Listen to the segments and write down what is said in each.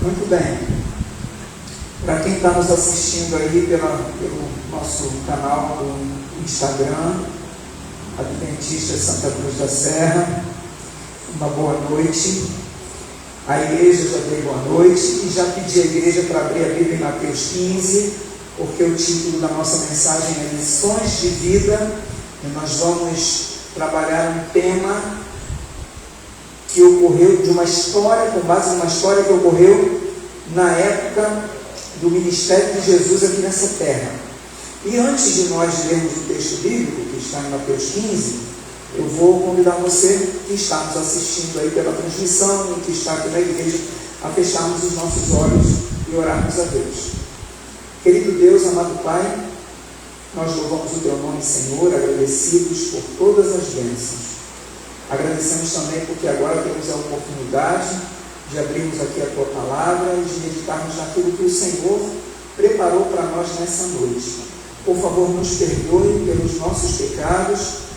Muito bem. Para quem está nos assistindo aí pelo nosso canal do Instagram, Adventista Santa Cruz da Serra, uma boa noite. A igreja já deu boa noite e já pedi à igreja para abrir a Bíblia em Mateus 15, porque o título da nossa mensagem é Lições de Vida, e nós vamos trabalhar um tema que ocorreu de uma história, com base numa história que ocorreu na época do ministério de Jesus aqui nessa terra. E antes de nós lermos o texto bíblico, que está em Mateus 15, eu vou convidar você que está nos assistindo aí pela transmissão e que está aqui na igreja a fecharmos os nossos olhos e orarmos a Deus. Querido Deus, amado Pai, nós louvamos o Teu nome, Senhor, agradecidos por todas as bênçãos. Agradecemos também porque agora temos a oportunidade de abrirmos aqui a Tua Palavra e de meditarmos naquilo que o Senhor preparou para nós nessa noite. Por favor, nos perdoe pelos nossos pecados,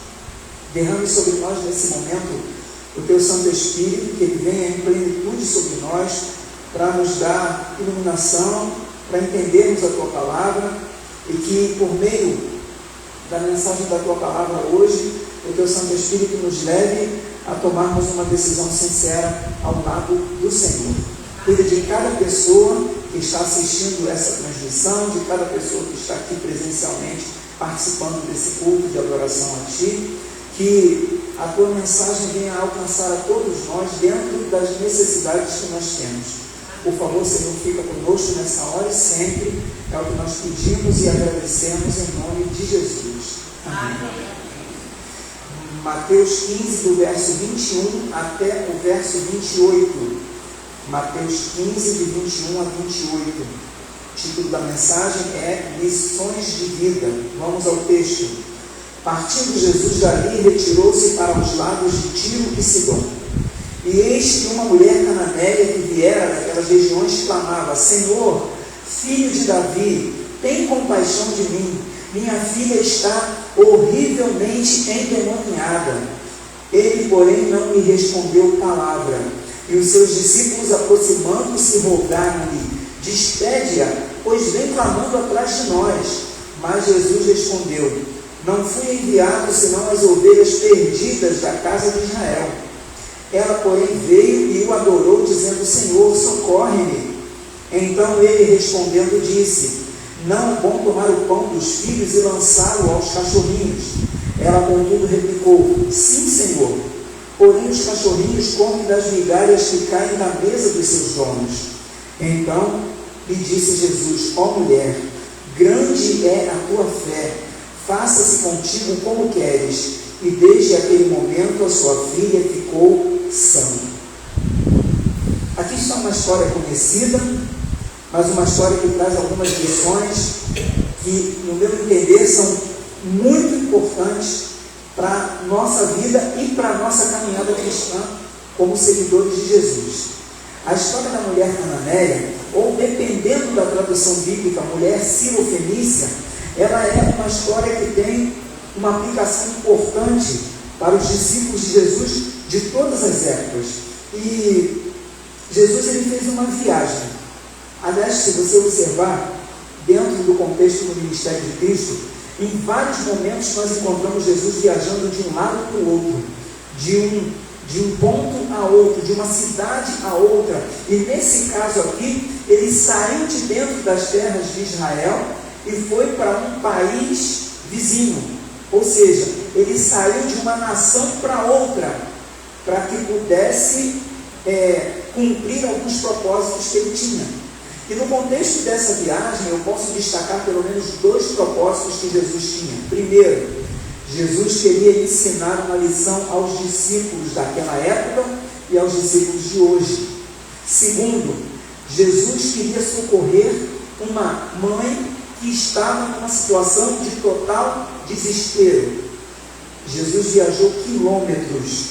derrame sobre nós nesse momento o Teu Santo Espírito, que Ele venha em plenitude sobre nós para nos dar iluminação, para entendermos a Tua Palavra e que por meio da mensagem da Tua Palavra hoje, o Teu Santo Espírito nos leve a tomarmos uma decisão sincera ao lado do Senhor. Cuida de cada pessoa que está assistindo essa transmissão, de cada pessoa que está aqui presencialmente participando desse culto de adoração a Ti, que a Tua mensagem venha a alcançar a todos nós dentro das necessidades que nós temos. Por favor, Senhor, fica conosco nessa hora e sempre, é o que nós pedimos e agradecemos em nome de Jesus. Amém. Mateus 15, do verso 21 até o verso 28. Mateus 15, de 21 a 28. O título da mensagem é Lições de Vida. Vamos ao texto. Partindo Jesus dali, retirou-se para os lados de Tiro e Sidom. E eis que uma mulher cananeia que viera daquelas regiões clamava: Senhor, filho de Davi, tem compaixão de mim. Minha filha está horrivelmente endemoniada. Ele, porém, não lhe respondeu palavra. E os seus discípulos, aproximando-se, rogaram-lhe: Despede-a, pois vem clamando atrás de nós. Mas Jesus respondeu: Não fui enviado senão as ovelhas perdidas da casa de Israel. Ela, porém, veio e o adorou, dizendo: Senhor, socorre-me. Então ele, respondendo, disse: Não é bom tomar o pão dos filhos e lançá-lo aos cachorrinhos. Ela, contudo, replicou: Sim, Senhor. Porém, os cachorrinhos comem das migalhas que caem da mesa dos seus donos. Então lhe disse Jesus: Ó mulher, grande é a tua fé, faça-se contigo como queres. E desde aquele momento a sua filha ficou sã. Aqui está uma história conhecida, mas uma história que traz algumas lições que, no meu entender, são muito importantes para a nossa vida e para a nossa caminhada cristã como seguidores de Jesus. A história da mulher cananeia, ou dependendo da tradução bíblica, mulher sirofenícia, ela é uma história que tem uma aplicação importante para os discípulos de Jesus de todas as épocas. E Jesus ele fez uma viagem. Aliás, se você observar, dentro do contexto do ministério de Cristo, em vários momentos nós encontramos Jesus viajando de um lado para o outro, de um ponto a outro, de uma cidade a outra. E nesse caso aqui, ele saiu de dentro das terras de Israel e foi para um país vizinho. Ou seja, ele saiu de uma nação para outra, para que pudesse cumprir alguns propósitos que ele tinha. E no contexto dessa viagem, eu posso destacar pelo menos 2 propósitos que Jesus tinha. Primeiro, Jesus queria ensinar uma lição aos discípulos daquela época e aos discípulos de hoje. Segundo, Jesus queria socorrer uma mãe que estava numa situação de total desespero. Jesus viajou quilômetros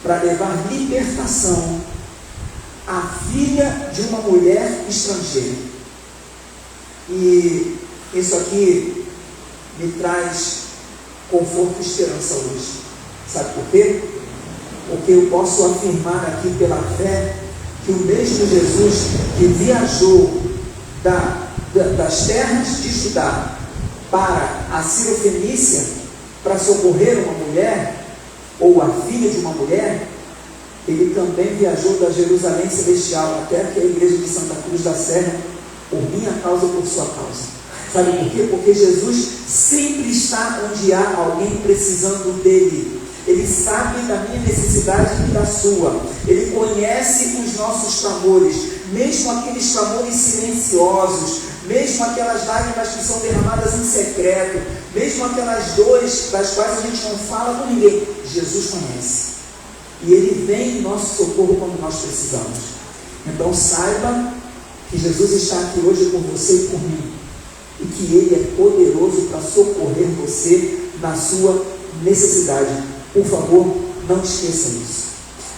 para levar libertação à filha de uma mulher estrangeira. E isso aqui me traz conforto e esperança hoje. Sabe por quê? Porque eu posso afirmar aqui pela fé que o mesmo Jesus que viajou das terras de Judá para a Cirofenícia para socorrer uma mulher, ou a filha de uma mulher, ele também viajou da Jerusalém Celestial até aqui a igreja de Santa Cruz da Serra, por minha causa, por sua causa. Sabe por quê? Porque Jesus sempre está onde há alguém precisando dele. Ele sabe da minha necessidade e da sua. Ele conhece os nossos clamores, mesmo aqueles clamores silenciosos, mesmo aquelas lágrimas que são derramadas em secreto, mesmo aquelas dores das quais a gente não fala com ninguém. Jesus conhece. E Ele vem em nosso socorro quando nós precisamos. Então saiba que Jesus está aqui hoje por você e por mim. E que Ele é poderoso para socorrer você na sua necessidade. Por favor, não esqueça isso.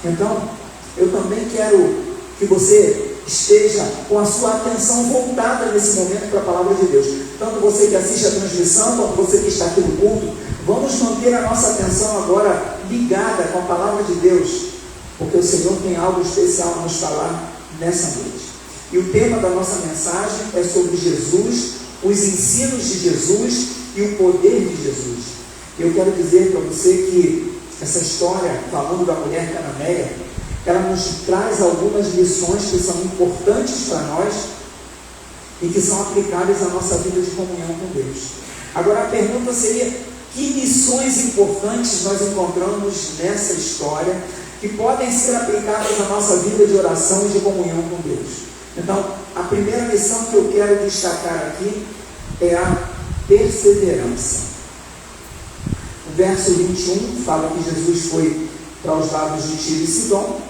Então, eu também quero que você esteja com a sua atenção voltada nesse momento para a palavra de Deus. Tanto você que assiste a transmissão, quanto você que está aqui no culto, vamos manter a nossa atenção agora ligada com a palavra de Deus, porque o Senhor tem algo especial a nos falar nessa noite. E o tema da nossa mensagem é sobre Jesus, os ensinos de Jesus e o poder de Jesus. Eu quero dizer para você que essa história, falando da mulher cananeia, ela nos traz algumas lições que são importantes para nós e que são aplicáveis à nossa vida de comunhão com Deus. Agora a pergunta seria: que lições importantes nós encontramos nessa história que podem ser aplicadas à nossa vida de oração e de comunhão com Deus? Então, a primeira lição que eu quero destacar aqui é a perseverança. O verso 21 fala que Jesus foi para os lados de Tiro e Sidom,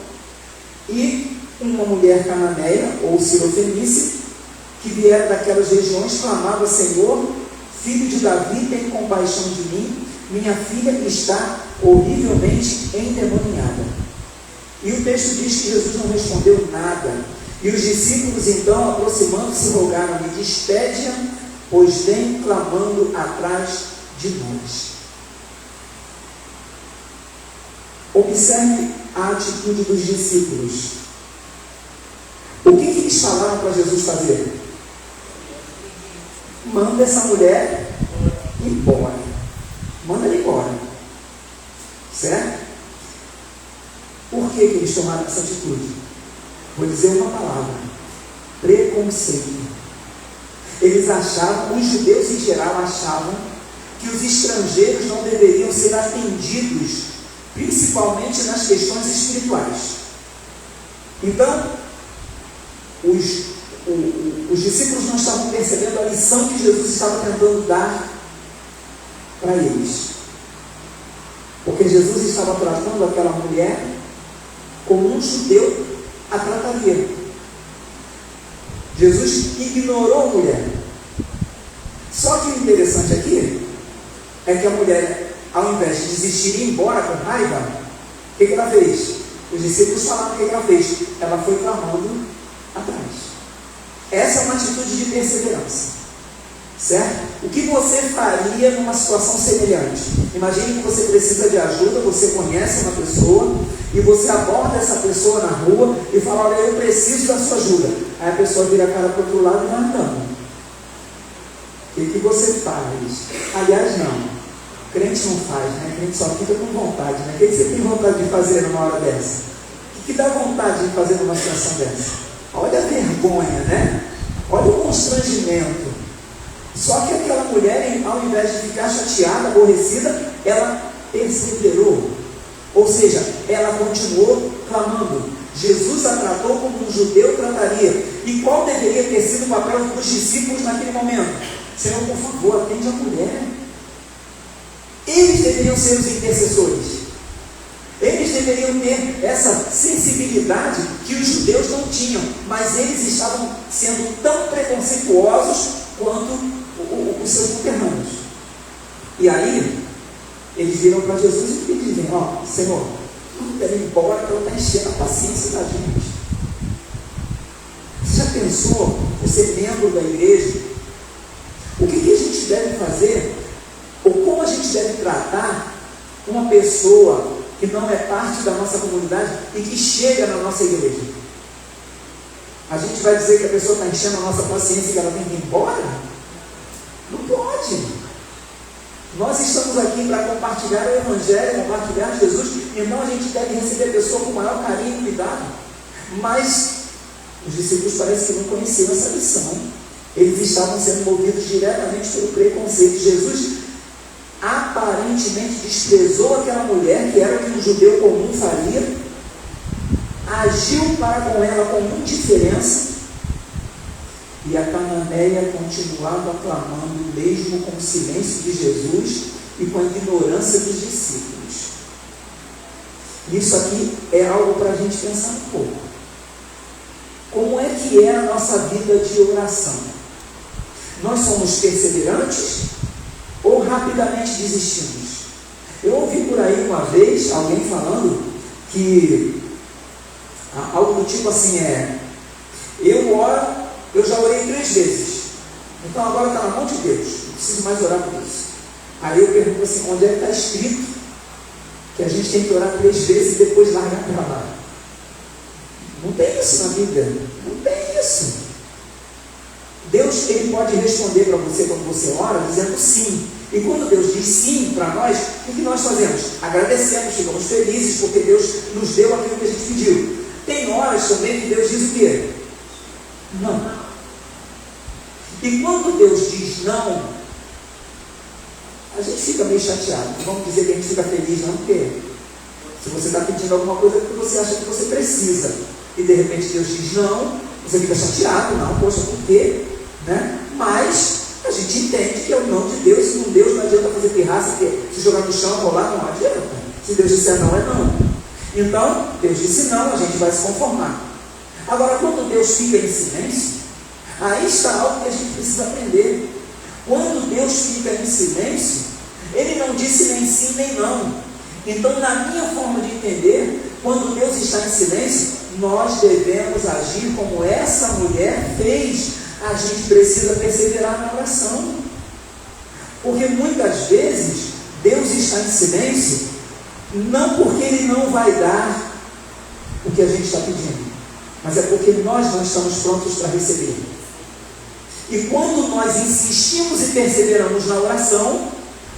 e uma mulher cananeia, ou Cirofenícia, que viera daquelas regiões, clamava: Senhor, filho de Davi, tem compaixão de mim, minha filha está horrivelmente endemoniada. E o texto diz que Jesus não respondeu nada, e os discípulos então, aproximando-se, rogaram-lhe: despede-a, pois vem clamando atrás de nós. Observe a atitude dos discípulos. O que eles falaram para Jesus fazer? Manda essa mulher embora. Manda ela embora. Certo? Por que eles tomaram essa atitude? Vou dizer uma palavra: preconceito. Eles achavam, os judeus em geral achavam, que os estrangeiros não deveriam ser atendidos, principalmente nas questões espirituais. Então, os discípulos não estavam percebendo a lição que Jesus estava tentando dar para eles. Porque Jesus estava tratando aquela mulher como um judeu a trataria. Jesus ignorou a mulher. Só que o interessante aqui é que a mulher, ao invés de desistir e ir embora com raiva, o que ela fez? Os discípulos falaram o que ela fez. Ela foi clamando atrás. Essa é uma atitude de perseverança. Certo? O que você faria numa situação semelhante? Imagine que você precisa de ajuda, você conhece uma pessoa e você aborda essa pessoa na rua e fala: olha, eu preciso da sua ajuda. Aí a pessoa vira a cara para o outro lado e vai andando. O que você faz? Aliás, não. Crente não faz, né? Crente só fica com vontade, né? O que você tem vontade de fazer numa hora dessa? O que dá vontade de fazer numa situação dessa? Olha a vergonha, né? Olha o constrangimento. Só que aquela mulher, ao invés de ficar chateada, aborrecida, ela perseverou. Ou seja, ela continuou clamando. Jesus a tratou como um judeu trataria. E qual deveria ter sido o papel dos discípulos naquele momento? Senhor, por favor, atende a mulher. Eles deveriam ser os intercessores. Eles deveriam ter essa sensibilidade que os judeus não tinham, mas eles estavam sendo tão preconceituosos quanto os seus conterrâneos. E aí, eles viram para Jesus e dizem: ó, Senhor, manda ela embora, que ela está enchendo a paciência da gente. Você já pensou, você membro da igreja, o que a gente deve fazer, ou como a gente deve tratar uma pessoa que não é parte da nossa comunidade e que chega na nossa igreja? A gente vai dizer que a pessoa está enchendo a nossa paciência e que ela tem que ir embora? Não pode. Nós estamos aqui para compartilhar o Evangelho, compartilhar Jesus, então a gente deve receber a pessoa com o maior carinho e cuidado. Mas os discípulos parecem que não conheciam essa lição. Eles estavam sendo movidos diretamente pelo preconceito. Jesus aparentemente desprezou aquela mulher, que era o que um judeu comum faria, agiu para com ela com indiferença, e a cananeia continuava clamando, mesmo com o silêncio de Jesus e com a ignorância dos discípulos. Isso aqui é algo para a gente pensar um pouco. Como é que é a nossa vida de oração? Nós somos perseverantes ou rapidamente desistimos? Eu ouvi por aí uma vez alguém falando que algo do tipo assim eu já orei 3 vezes, então agora está na mão de Deus, não preciso mais orar por isso. Aí eu pergunto assim, onde é que está escrito que a gente tem que orar 3 vezes e depois largar para lá? Não tem isso na Bíblia, não tem isso. Deus, ele pode responder para você quando você ora, dizendo sim. E quando Deus diz sim para nós, o que nós fazemos? Agradecemos, ficamos felizes, porque Deus nos deu aquilo que a gente pediu. Tem horas também que Deus diz o quê? Não. E quando Deus diz não, a gente fica meio chateado. Não vamos dizer que a gente fica feliz, não, porque se você está pedindo alguma coisa que você acha que você precisa, e de repente Deus diz não, você fica chateado, não, poxa, por quê? Né? Mas a gente entende que é o não de Deus, e com Deus não adianta fazer pirraça, porque se jogar no chão, rolar, não adianta. Se Deus disser não, é não. Então, Deus disse não, a gente vai se conformar. Agora, quando Deus fica em silêncio, aí está algo que a gente precisa aprender. Quando Deus fica em silêncio, Ele não disse nem sim nem não. Então, na minha forma de entender, quando Deus está em silêncio, nós devemos agir como essa mulher fez. A gente precisa perseverar na oração. Porque muitas vezes, Deus está em silêncio, não porque Ele não vai dar o que a gente está pedindo, mas é porque nós não estamos prontos para receber. E quando nós insistimos e perseveramos na oração,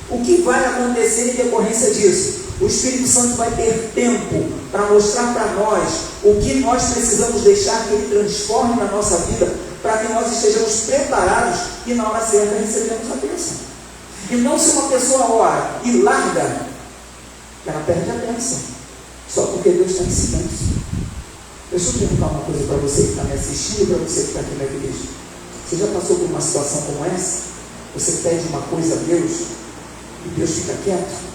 o que vai acontecer em decorrência disso? O Espírito Santo vai ter tempo para mostrar para nós o que nós precisamos deixar que Ele transforme na nossa vida, para que nós estejamos preparados e na hora certa recebemos a bênção. E não se uma pessoa ora e larga, ela perde a bênção, só porque Deus está em silêncio. Deixa eu perguntar uma coisa para você que está me assistindo e para você que está aqui na igreja. Você já passou por uma situação como essa? Você pede uma coisa a Deus e Deus fica quieto?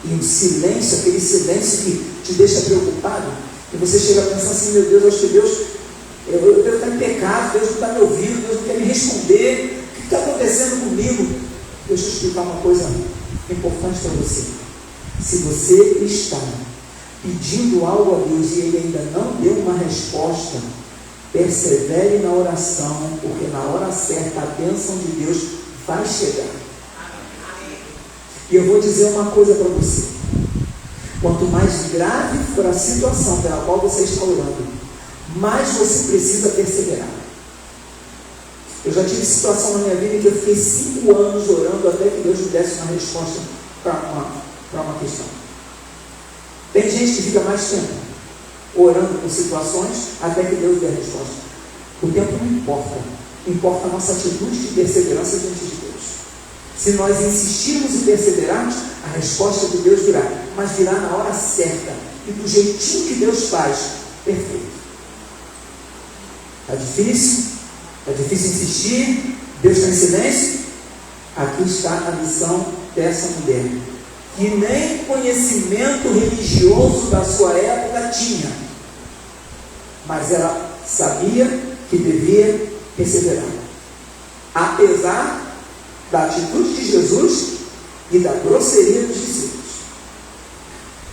E o silêncio, aquele silêncio que te deixa preocupado, e você chega a pensar assim, meu Deus, acho que eu devo estar em pecado, Deus não está me ouvindo, Deus não quer me responder, o que está acontecendo comigo? Deixa eu explicar uma coisa importante para você. Se você está pedindo algo a Deus e Ele ainda não deu uma resposta, persevere na oração, porque na hora certa a bênção de Deus vai chegar. E eu vou dizer uma coisa para você: quanto mais grave for a situação pela qual você está orando, mais você precisa perseverar. Eu já tive situação na minha vida em que eu fiquei 5 anos orando até que Deus me desse uma resposta para uma questão. Tem gente que fica mais tempo orando por situações até que Deus dê a resposta. O tempo não importa. Importa a nossa atitude de perseverança diante de Deus. Se nós insistirmos e perseverarmos, a resposta de Deus virá. Mas virá na hora certa e do jeitinho que Deus faz. Perfeito. Está difícil? Está difícil insistir? Deus está em silêncio? Aqui está a lição dessa mulher, que nem conhecimento religioso da sua época tinha, mas ela sabia que devia perseverar, apesar da atitude de Jesus e da grosseria dos discípulos.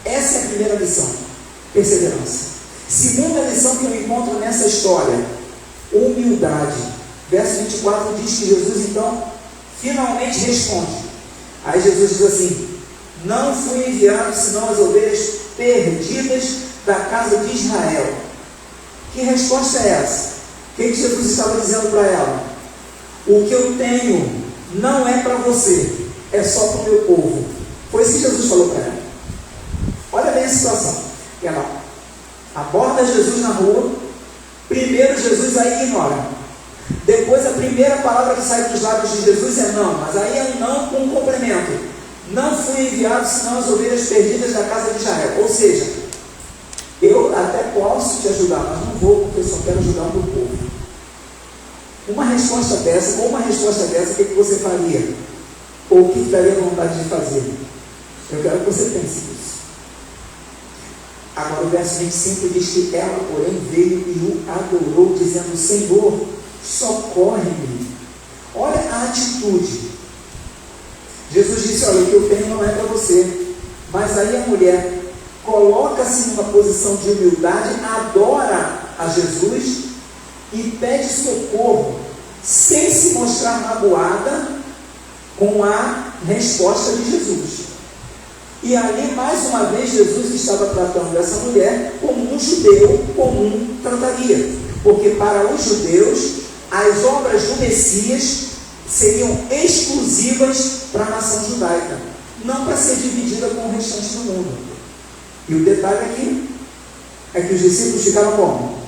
Essa é a primeira lição, perseverança. Segunda lição que eu encontro nessa história, humildade. Verso 24 diz que Jesus então finalmente responde. Aí Jesus diz assim: não fui enviado senão as ovelhas perdidas da casa de Israel. Que resposta é essa? O que Jesus estava dizendo para ela? O que eu tenho não é para você, é só para o meu povo. Foi isso que Jesus falou para ela. Olha bem a situação. Ela aborda Jesus na rua. Primeiro Jesus aí ignora. Depois a primeira palavra que sai dos lábios de Jesus é não. Mas aí é um não com um complemento. Não fui enviado senão as ovelhas perdidas da casa de Israel. Ou seja, eu até posso te ajudar, mas não vou, porque eu só quero ajudar o meu povo. Uma resposta dessa, com uma resposta dessa, o que você faria? Ou o que daria vontade de fazer? Eu quero que você pense nisso. Agora o verso 25 diz que ela, porém, veio e o adorou, dizendo: Senhor, socorre-me. Olha a atitude. Jesus disse: olha, o que eu tenho não é para você. Mas aí a mulher coloca-se numa posição de humildade, adora a Jesus e pede socorro, sem se mostrar magoada com a resposta de Jesus. E ali, mais uma vez, Jesus estava tratando essa mulher como um judeu comum trataria. Porque para os judeus, as obras do Messias seriam exclusivas para a nação judaica, não para ser dividida com o restante do mundo. E o detalhe aqui é que os discípulos ficaram como?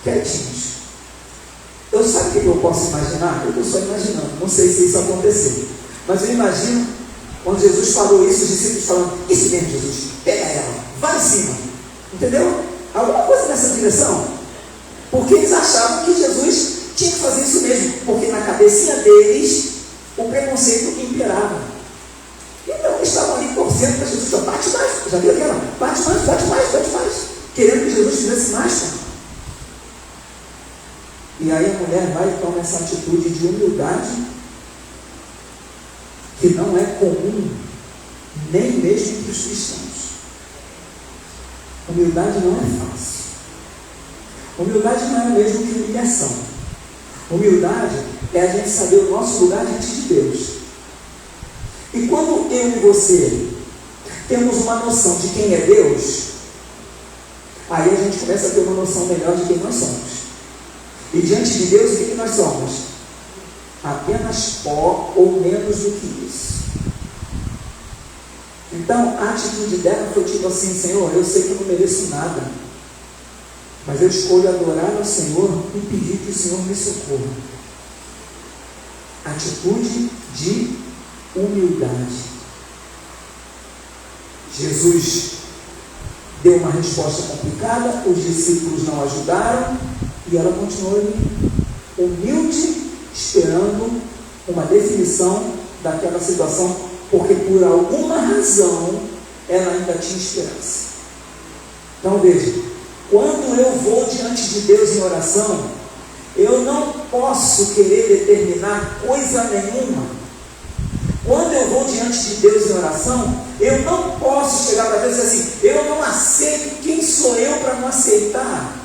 Quietinhos. Eu sabe o que eu posso imaginar? Eu estou só imaginando, não sei se isso aconteceu. Mas eu imagino, quando Jesus falou isso, os discípulos falando: isso mesmo, Jesus, pega ela, vai em cima. Entendeu? Alguma coisa nessa direção. Porque eles achavam que Jesus tinha que fazer isso mesmo, porque na cabecinha deles o preconceito imperava. Então eles estavam ali torcendo para Jesus: bate mais, já viu aquela? Bate mais, bate mais, bate mais, querendo que Jesus fizesse mais, cara. E aí a mulher vai e toma essa atitude de humildade, que não é comum, nem mesmo entre os cristãos. Humildade não é fácil. Humildade não é o mesmo que humilhação. Humildade é a gente saber o nosso lugar diante de Deus. E quando eu e você temos uma noção de quem é Deus, aí a gente começa a ter uma noção melhor de quem nós somos. E diante de Deus, o que nós somos? Apenas pó ou menos do que isso. Então, a atitude dela foi tipo assim: Senhor, eu sei que eu não mereço nada, mas eu escolho adorar ao Senhor e pedir que o Senhor me socorra. Atitude de humildade. Jesus deu uma resposta complicada, os discípulos não ajudaram, e ela continuou ali, humilde, esperando uma definição daquela situação, porque por alguma razão ela ainda tinha esperança. Então veja, quando eu vou diante de Deus em oração, eu não posso querer determinar coisa nenhuma. Quando eu vou diante de Deus em oração, eu não posso chegar para Deus e dizer assim: eu não aceito, quem sou eu para não aceitar?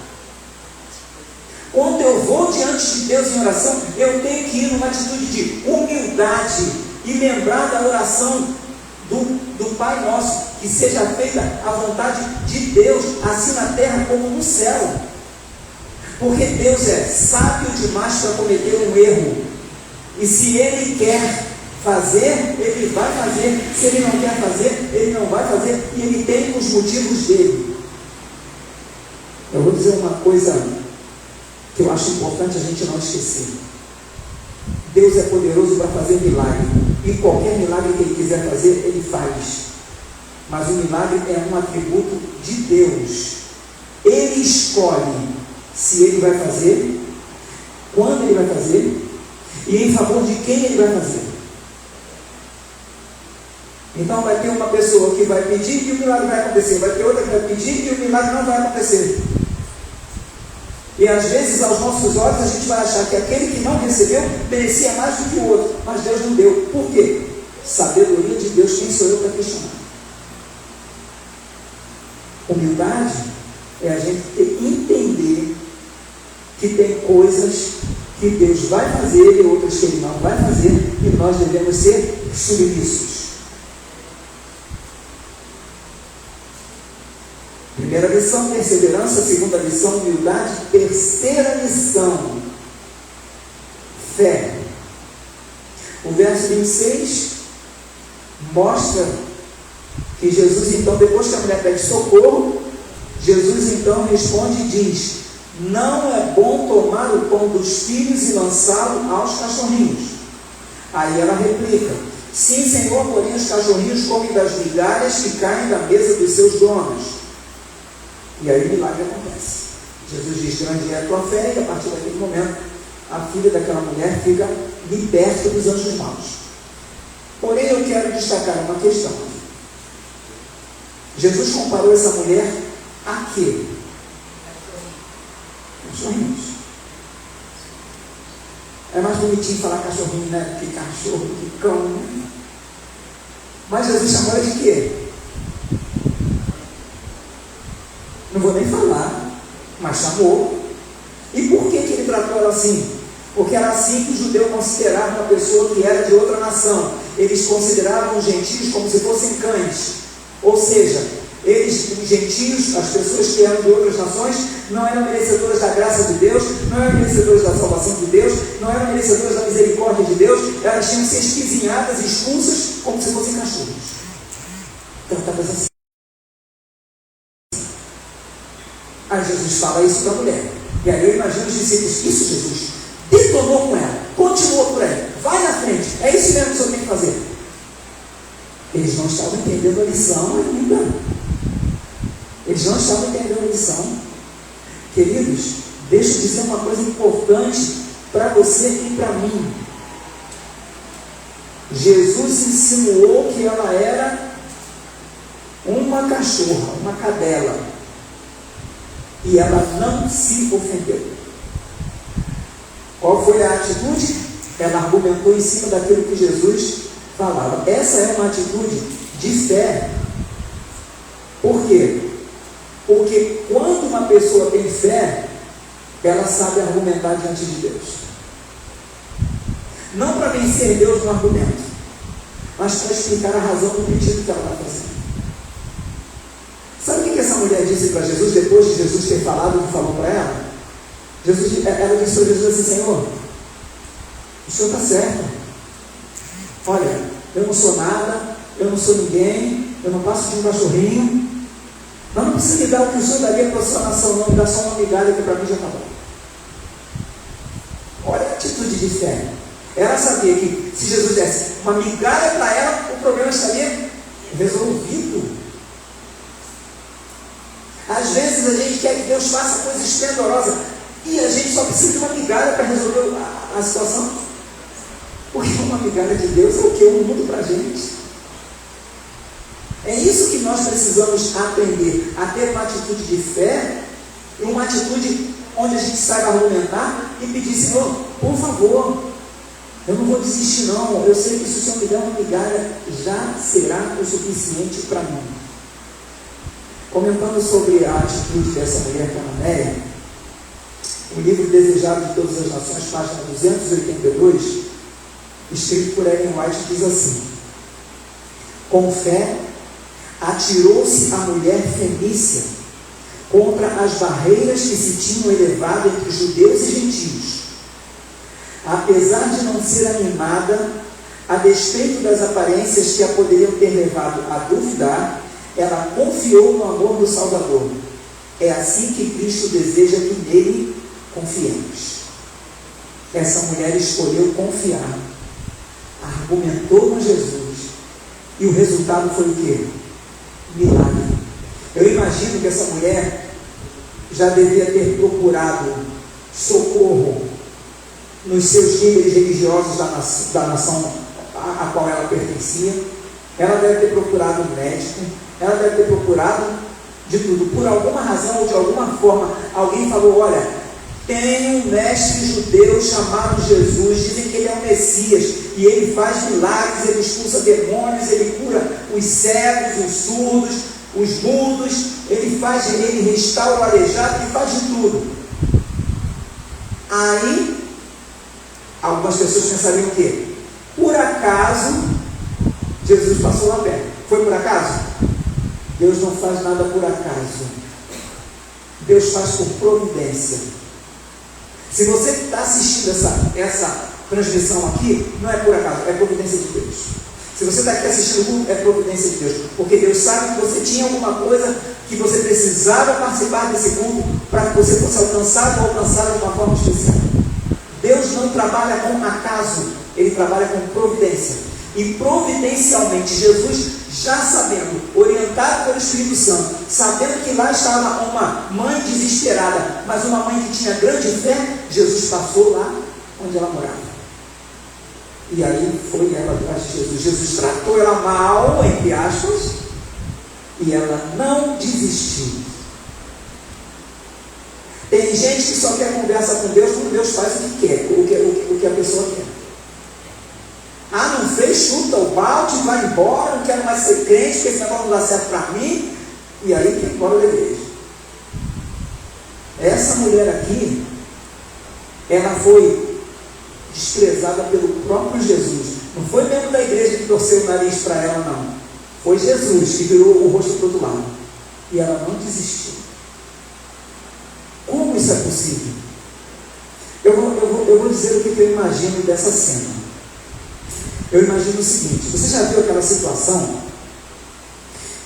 Quando eu vou diante de Deus em oração, eu tenho que ir numa atitude de humildade e lembrar da oração do Pai Nosso, que seja feita a vontade de Deus, assim na terra como no céu. Porque Deus é sábio demais para cometer um erro, e se Ele quer fazer, Ele vai fazer. Se Ele não quer fazer, Ele não vai fazer, e Ele tem os motivos dele. Eu vou dizer uma coisa que eu acho importante a gente não esquecer. Deus é poderoso para fazer milagre, e qualquer milagre que Ele quiser fazer, Ele faz. Mas o milagre é um atributo de Deus. Ele escolhe se Ele vai fazer, quando Ele vai fazer, e em favor de quem Ele vai fazer. Então vai ter uma pessoa que vai pedir e o milagre vai acontecer, vai ter outra que vai pedir e o milagre não vai acontecer. E às vezes, aos nossos olhos, a gente vai achar que aquele que não recebeu merecia mais do que o outro, mas Deus não deu. Por quê? Sabedoria de Deus, quem sou eu para questionar? Humildade é a gente entender que tem coisas que Deus vai fazer e outras que Ele não vai fazer, e nós devemos ser submissos. 1 Primeira lição, perseverança. Segunda lição, humildade. Terceira lição, fé. O verso 26 mostra que Jesus então, depois que a mulher pede socorro, Jesus então responde e diz: não é bom tomar o pão dos filhos e lançá-lo aos cachorrinhos. Aí ela replica: sim, Senhor, porém os cachorrinhos comem das migalhas que caem da mesa dos seus donos. E aí o milagre acontece. Jesus diz: grande é a tua fé, e a partir daquele momento a filha daquela mulher fica liberta dos anjos maus. Porém, eu quero destacar uma questão. Jesus comparou essa mulher a quê? Cachorrinhos. É mais bonitinho falar cachorrinho, né? Que cachorro, que cão, né? Mas Jesus chamou ela de quê? Não vou nem falar, mas chamou. E por que ele tratou ela assim? Porque era assim que o judeu considerava uma pessoa que era de outra nação. Eles consideravam os gentios como se fossem cães. Ou seja, eles, os gentios, as pessoas que eram de outras nações, não eram merecedoras da graça de Deus, não eram merecedoras da salvação de Deus, não eram merecedoras da misericórdia de Deus. Elas tinham que ser esquisinhadas e expulsas como se fossem cachorros. Tratadas assim. Aí Jesus fala isso para a mulher. E aí eu imagino os discípulos: isso, Jesus, detonou com ela, continuou por aí, vai na frente, é isso mesmo que o senhor tem que fazer. Eles não estavam entendendo a lição ainda. Eles não estavam entendendo a lição. Queridos, deixa eu dizer uma coisa importante para você e para mim. Jesus insinuou que ela era uma cachorra, uma cadela. E ela não se ofendeu. Qual foi a atitude? Ela argumentou em cima daquilo que Jesus falava. Essa é uma atitude de fé. Por quê? Porque quando uma pessoa tem fé, ela sabe argumentar diante de Deus. Não para vencer Deus no argumento, mas para explicar a razão do pedido que ela está fazendo. Sabe o que essa mulher disse para Jesus, depois de Jesus ter falado o que falou para ela? Ela disse para Jesus assim: Senhor, o Senhor está certo. Olha, eu não sou nada, eu não sou ninguém, eu não passo de um cachorrinho, mas não precisa me dar o que o Senhor daria para a sua nação, não, me dá só uma migalha que para mim já está bom. Olha a atitude de fé. Ela sabia que se Jesus desse uma migalha para ela, o problema estaria resolvido. Às vezes a gente quer que Deus faça coisa esplendorosa e a gente só precisa de uma migalha para resolver a situação. Porque uma migalha de Deus é o que? Um mundo para a gente. É isso que nós precisamos aprender, a ter uma atitude de fé e uma atitude onde a gente saiba argumentar e pedir: Senhor, por favor, eu não vou desistir não, eu sei que se o Senhor me der uma migalha, já será o suficiente para mim. Comentando sobre a atitude dessa mulher cananeia, o livro Desejado de Todas as Nações, página 282, escrito por Ellen White, diz assim: com fé, atirou-se a mulher fenícia contra as barreiras que se tinham elevado entre judeus e gentios. Apesar de não ser animada, a despeito das aparências que a poderiam ter levado a duvidar, ela confiou no amor do Salvador. É assim que Cristo deseja que nele confiemos. Essa mulher escolheu confiar, argumentou com Jesus, e o resultado foi o quê? Milagre. Eu imagino que essa mulher já devia ter procurado socorro nos seus líderes religiosos da nação a qual ela pertencia. Ela deve ter procurado um médico, ela deve ter procurado de tudo. Por alguma razão ou de alguma forma, alguém falou: olha, tem um mestre judeu chamado Jesus, dizem que ele é o Messias, e ele faz milagres, ele expulsa demônios, ele cura os cegos, os surdos, os mudos, ele restaura o aleijado, ele faz de tudo. Aí, algumas pessoas pensariam o quê? Por acaso, Jesus passou lá perto. Foi por acaso? Deus não faz nada por acaso. Deus faz por providência. Se você está assistindo essa transmissão aqui, não é por acaso, é providência de Deus. Se você está aqui assistindo o culto, é providência de Deus. Porque Deus sabe que você tinha alguma coisa que você precisava participar desse culto para que você fosse alcançado ou alcançada de uma forma especial. Deus não trabalha com acaso, Ele trabalha com providência. E providencialmente, Jesus, já sabendo, orientado pelo Espírito Santo, sabendo que lá estava uma mãe desesperada, mas uma mãe que tinha grande fé, Jesus passou lá onde ela morava. E aí foi ela atrás de Jesus. Jesus tratou ela mal, entre aspas, e ela não desistiu. Tem gente que só quer conversa com Deus quando Deus faz o que quer, o que a pessoa quer. Ah, não fez, chuta o balde, vai embora, não quero mais ser crente, porque esse negócio não dá certo para mim, e aí tem que ir embora da igreja. Essa mulher aqui, ela foi desprezada pelo próprio Jesus. Não foi membro da igreja que torceu o nariz para ela, não. Foi Jesus que virou o rosto para o outro lado. E ela não desistiu. Como isso é possível? Eu vou dizer o que eu imagino dessa cena. Eu imagino o seguinte: você já viu aquela situação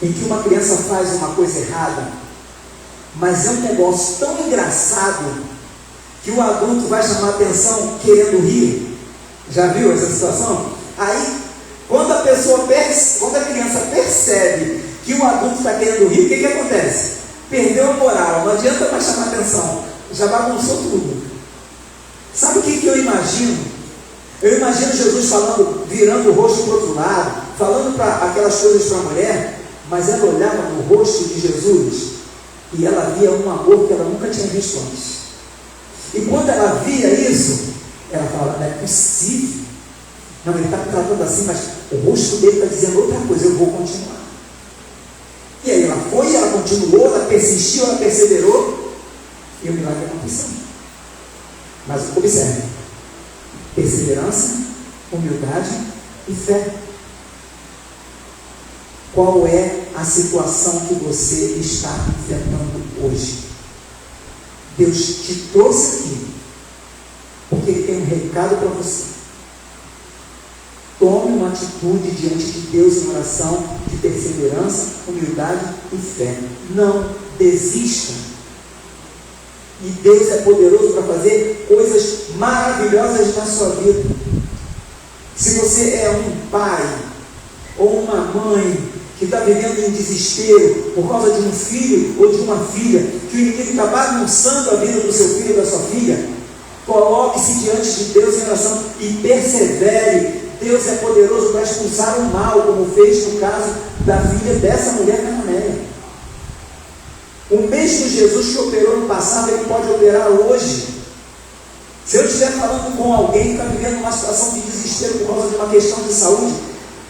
em que uma criança faz uma coisa errada, mas é um negócio tão engraçado que o adulto vai chamar a atenção querendo rir? Já viu essa situação? Aí, quando a criança percebe que o adulto está querendo rir, o que acontece? Perdeu a moral, não adianta mais chamar a atenção, já bagunçou tudo. Sabe o que eu imagino? Eu imagino Jesus falando, virando o rosto para o outro lado, falando para aquelas coisas para a mulher, mas ela olhava no rosto de Jesus e ela via um amor que ela nunca tinha visto antes. E quando ela via isso, ela falava: não é possível. Não, ele está me tratando assim, mas o rosto dele está dizendo outra coisa, eu vou continuar. E aí ela foi, ela continuou, ela persistiu, ela perseverou, e o milagre aconteceu. Mas observe: perseverança, humildade e fé. Qual é a situação que você está enfrentando hoje? Deus te trouxe aqui porque Ele tem um recado para você. Tome uma atitude diante de Deus em oração de perseverança, humildade e fé. Não desista. E Deus é poderoso para fazer coisas maravilhosas na sua vida. Se você é um pai ou uma mãe que está vivendo em desespero por causa de um filho ou de uma filha, que o inimigo está bagunçando a vida do seu filho ou da sua filha, coloque-se diante de Deus em oração e persevere. Deus é poderoso para expulsar o mal, como fez no caso da filha dessa mulher cananeia. O mesmo Jesus que operou no passado, Ele pode operar hoje. Se eu estiver falando com alguém que está vivendo uma situação de desespero por causa de uma questão de saúde,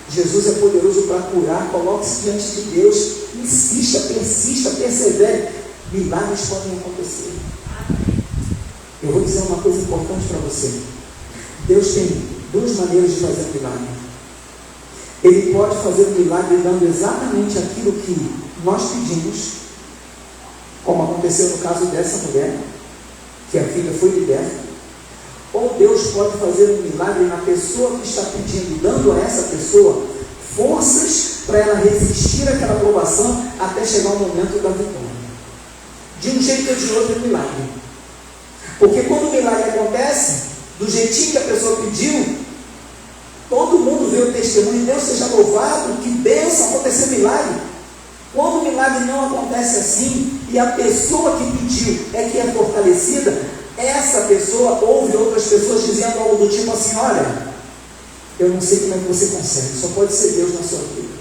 Jesus é poderoso para curar. Coloque-se diante de Deus, insista, persista, persevere. Milagres podem acontecer. Eu vou dizer uma coisa importante para você. Deus tem duas maneiras de fazer milagre. Ele pode fazer o milagre dando exatamente aquilo que nós pedimos, como aconteceu no caso dessa mulher, que a filha foi liberta. Ou Deus pode fazer um milagre na pessoa que está pedindo, dando a essa pessoa forças para ela resistir àquela provação até chegar o momento da vitória. De um jeito ou de outro é milagre. Porque quando o milagre acontece, do jeitinho que a pessoa pediu, todo mundo vê o testemunho, Deus seja louvado, que bênção, aconteceu milagre. Quando o milagre não acontece assim, e a pessoa que pediu é que é fortalecida, essa pessoa ouve outras pessoas dizendo algo do tipo assim: olha, eu não sei como é que você consegue, só pode ser Deus na sua vida.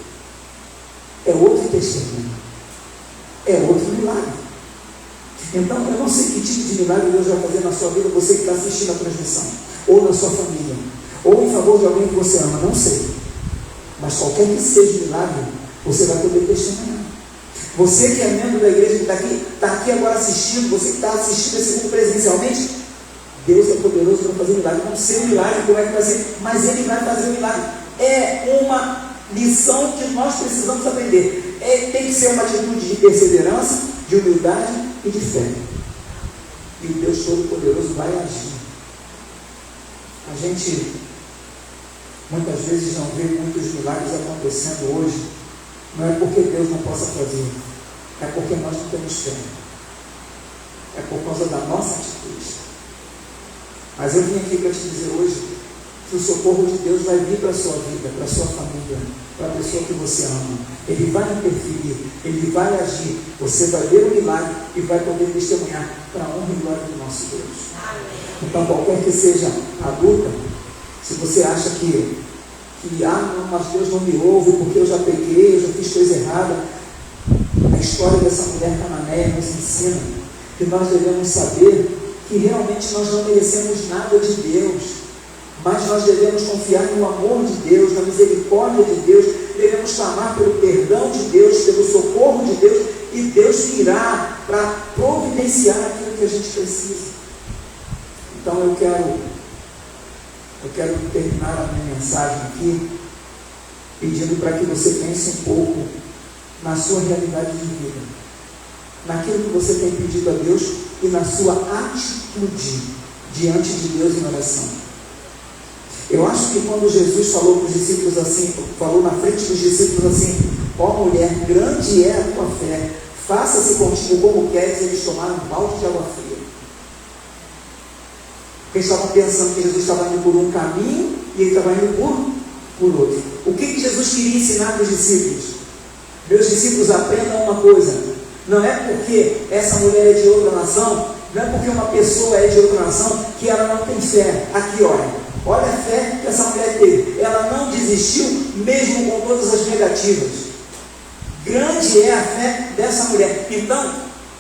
É outro testemunho, é outro milagre. Então, eu não sei que tipo de milagre Deus vai fazer na sua vida, você que está assistindo a transmissão, ou na sua família, ou em favor de alguém que você ama, não sei. Mas qualquer que seja o milagre, você vai poder testemunhar. Você que é membro da igreja, que está aqui agora assistindo, você que está assistindo esse culto presencialmente, Deus é poderoso para fazer milagre. Não sei o milagre, como é que vai ser, mas Ele vai fazer o milagre. É uma lição que nós precisamos aprender. Tem que ser uma atitude de perseverança, de humildade e de fé. E o Deus Todo-Poderoso vai agir. A gente muitas vezes não vê muitos milagres acontecendo hoje. Não é porque Deus não possa fazer, é porque nós não temos fé. É por causa da nossa atitude. Mas eu vim aqui para te dizer hoje que o socorro de Deus vai vir para a sua vida, para a sua família, para a pessoa que você ama. Ele vai interferir, ele vai agir. Você vai ver o milagre e vai poder testemunhar para a honra e glória do nosso Deus. Amém. Então, qualquer que seja a luta, se você acha que não, mas Deus não me ouve porque eu já peguei, eu já fiz coisa errada, a história dessa mulher cananeia nos ensina que nós devemos saber que realmente nós não merecemos nada de Deus, mas nós devemos confiar no amor de Deus, na misericórdia de Deus, devemos clamar pelo perdão de Deus, pelo socorro de Deus, e Deus virá para providenciar aquilo que a gente precisa. Então eu quero terminar a minha mensagem aqui pedindo para que você pense um pouco na sua realidade de vida, naquilo que você tem pedido a Deus e na sua atitude diante de Deus em oração. Eu acho que quando Jesus falou para os discípulos assim, falou na frente dos discípulos assim: ó mulher, grande é a tua fé, faça-se contigo como queres, eles tomaram um balde de água fria. Porque eles estavam pensando que Jesus estava indo por um caminho e ele estava indo por outro. O que Jesus queria ensinar para os discípulos? Meus discípulos, aprendam uma coisa: não é porque essa mulher é de outra nação, não é porque uma pessoa é de outra nação que ela não tem fé. Aqui, olha a fé que essa mulher teve. Ela não desistiu mesmo com todas as negativas. Grande é a fé dessa mulher. Então,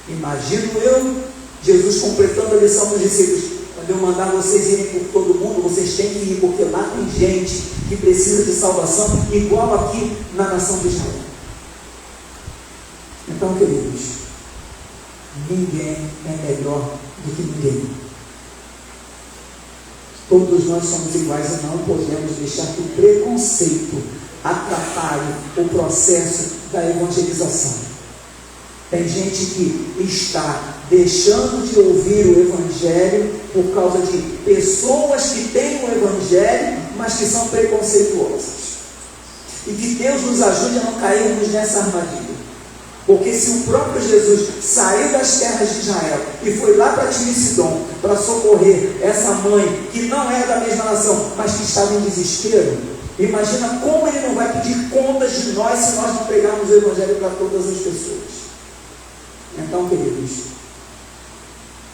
imagino eu, Jesus completando a lição dos discípulos: quando eu mandar vocês irem por todo mundo, vocês têm que ir, porque lá tem gente que precisa de salvação, igual aqui na nação de Israel. Então, queridos, ninguém é melhor do que ninguém. Todos nós somos iguais e não podemos deixar que o preconceito atrapalhe o processo da evangelização. Tem gente que está deixando de ouvir o Evangelho por causa de pessoas que têm o Evangelho, mas que são preconceituosas. E que Deus nos ajude a não cairmos nessa armadilha. Porque se o próprio Jesus saiu das terras de Israel e foi lá para Tiro e Sidom para socorrer essa mãe que não era da mesma nação, mas que estava em desespero, imagina como ele não vai pedir contas de nós se nós não pregarmos o Evangelho para todas as pessoas. Então, queridos,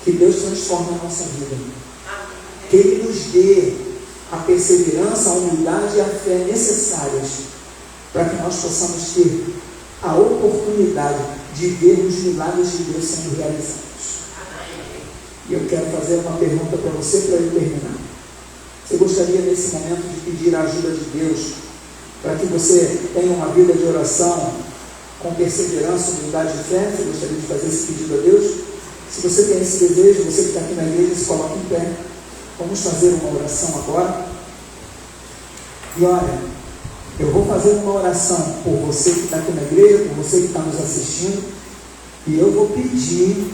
que Deus transforme a nossa vida, que Ele nos dê a perseverança, a humildade e a fé necessárias para que nós possamos ter a oportunidade de ver os milagres de Deus sendo realizados. E eu quero fazer uma pergunta para você para eu terminar. Você gostaria nesse momento de pedir a ajuda de Deus para que você tenha uma vida de oração com perseverança, humildade e fé? Você gostaria de fazer esse pedido a Deus? Se você tem esse desejo, você que está aqui na igreja, se coloque em pé. Vamos fazer uma oração agora. E olha, eu vou fazer uma oração por você que está aqui na igreja, por você que está nos assistindo, e eu vou pedir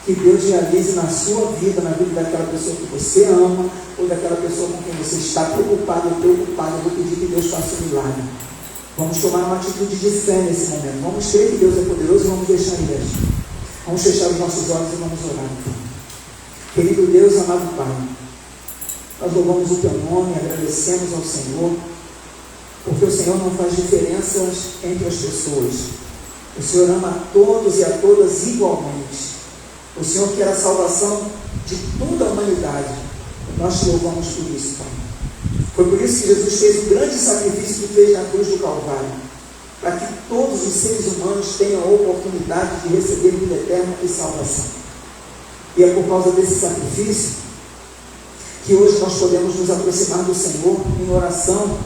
que Deus realize na sua vida, na vida daquela pessoa que você ama, ou daquela pessoa com quem você está preocupado ou preocupado. Eu vou pedir que Deus faça um milagre. Vamos tomar uma atitude de fé nesse momento. Vamos crer que Deus é poderoso e vamos deixar Ele agir. Vamos fechar os nossos olhos e vamos orar então. Querido Deus, amado Pai, nós louvamos o Teu nome, agradecemos ao Senhor, porque o Senhor não faz diferenças entre as pessoas. O Senhor ama a todos e a todas igualmente. O Senhor quer a salvação de toda a humanidade. Nós te louvamos por isso, Pai. Foi por isso que Jesus fez o grande sacrifício que fez na cruz do Calvário, para que todos os seres humanos tenham a oportunidade de receber vida eterna e salvação. E é por causa desse sacrifício que hoje nós podemos nos aproximar do Senhor em oração,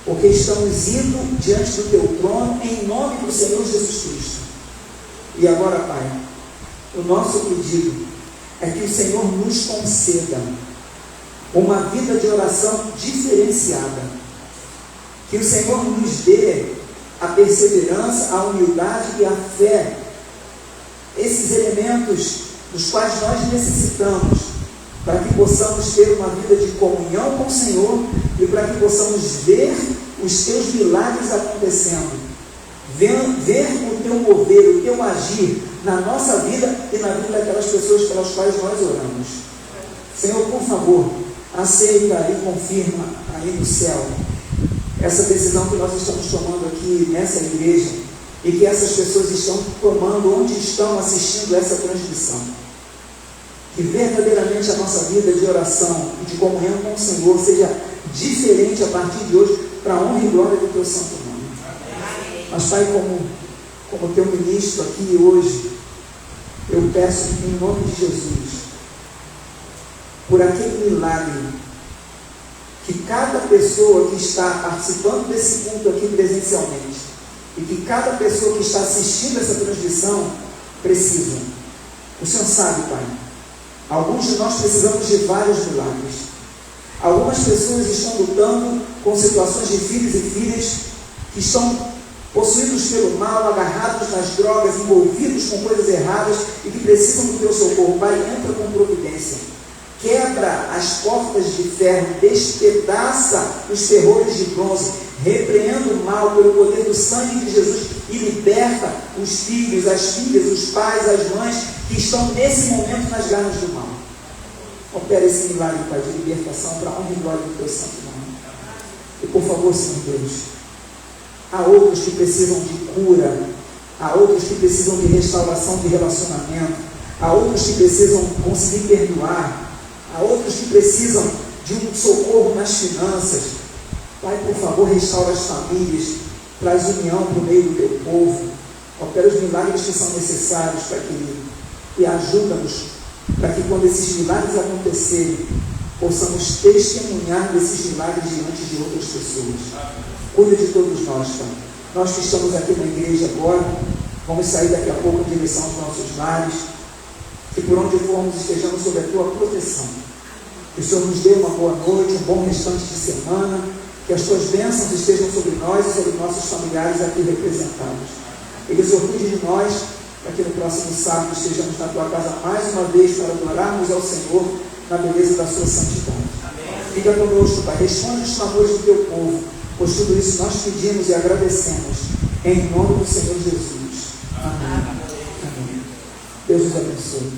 porque estamos indo diante do Teu trono em nome do Senhor Jesus Cristo. E agora, Pai, o nosso pedido é que o Senhor nos conceda uma vida de oração diferenciada, que o Senhor nos dê a perseverança, a humildade e a fé esses elementos dos quais nós necessitamos para que possamos ter uma vida de comunhão com o Senhor e para que possamos ver os teus milagres acontecendo, ver o teu mover, o teu agir na nossa vida e na vida daquelas pessoas pelas quais nós oramos. Senhor, por favor, aceita e confirma aí no céu essa decisão que nós estamos tomando aqui nessa igreja e que essas pessoas estão tomando onde estão assistindo essa transmissão. Que verdadeiramente a nossa vida de oração e de comunhão com o Senhor seja diferente a partir de hoje, para a honra e glória do teu santo nome. Mas, Pai, como teu ministro aqui hoje, eu peço em nome de Jesus, por aquele milagre, que cada pessoa que está participando desse culto aqui presencialmente, e que cada pessoa que está assistindo essa transmissão precisa. O Senhor sabe, Pai, alguns de nós precisamos de vários milagres. Algumas pessoas estão lutando com situações de filhos e filhas que estão possuídos pelo mal, agarrados nas drogas, envolvidos com coisas erradas e que precisam do teu socorro. Pai, entra com providência. Quebra as portas de ferro, despedaça os ferrolhos de bronze, repreenda o mal pelo poder do sangue de Jesus e liberta os filhos, as filhas, os pais, as mães que estão nesse momento nas garras do mal. Opera esse milagre, Pai, de libertação para a honra e glória do teu santo nome. E por favor, Senhor Deus, há outros que precisam de cura, há outros que precisam de restauração de relacionamento, há outros que precisam conseguir perdoar, há outros que precisam de um socorro nas finanças. Pai, por favor, restaura as famílias, traz união para o meio do teu povo, opera os milagres que são necessários, Pai querido, e ajuda-nos para que quando esses milagres acontecerem, possamos testemunhar desses milagres diante de outras pessoas. Cuida de todos nós, Pai. Nós que estamos aqui na igreja agora, vamos sair daqui a pouco em direção aos nossos lares, que por onde formos estejamos sob a tua proteção. Que o Senhor nos dê uma boa noite, um bom restante de semana, que as tuas bênçãos estejam sobre nós e sobre nossos familiares aqui representados. E desordem de nós, para que no próximo sábado estejamos na tua casa mais uma vez para adorarmos ao Senhor na beleza da sua santidade. Amém. Fica conosco, Pai, responde os clamores do teu povo, pois tudo isso nós pedimos e agradecemos, em nome do Senhor Jesus. Amém. Amém. Deus os abençoe.